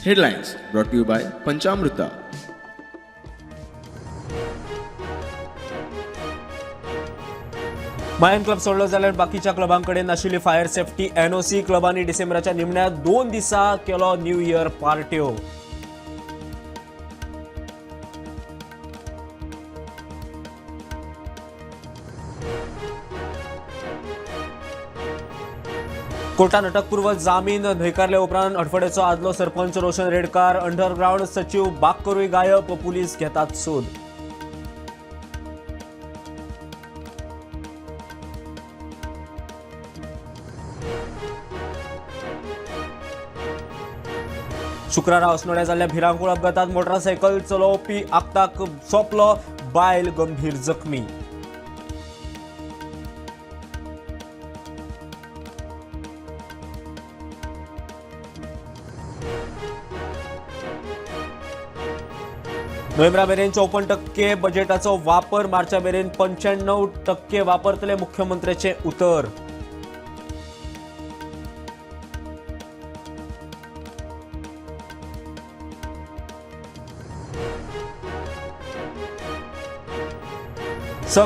Headlines brought to you by Panchamrita. मायन club सोडलो जाल्यार बाकीच्या क्लबांकडे नाशिल्ली फायर सेफ्टी एनओसी. क्लबांनी डिसेंबराच्या निमण्यात 2 दिसा केलो न्यू इयर पार्ट्यो. कोर्टान अटकपूर्व जामीन न्हयकारले उपरांत अडफडेचो आदलो सरपंच रोशन रेडकार. अंडरग्राउंड सचिव बागकरूय गायब, पुलीस घेतात सोद. शुक्रारा अस्नोड्या जाल्ल्या भिरांकूळ अपघातात मोटारसायकल चलोवपी आगताक सोंपलो, बायल गंभीर जखमी. नोव्हेंबरा मेरेन 54% बजेटाचो वापर, मार्चा मेरेन 95% वापरतले, मुख्यमंत्र्याचे उतर.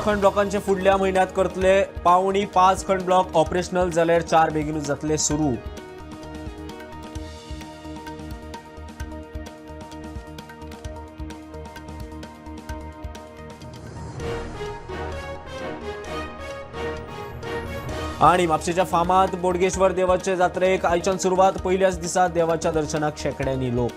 खंड ब्लॉकांचे फुडल्या म्हयन्यात करतले. पावणी 5 खंड ब्लॉक ऑपरेशनल जाल्यार 4 बेगीनूच जातले सुरू. आणि म्हापशेच्या फामाद बोडगेश्वर देवाचे जात्रेक आयच्यान सुरवात. पहिल्याच दिसा देवाच्या दर्शनाक शेकड्यांनी लोक.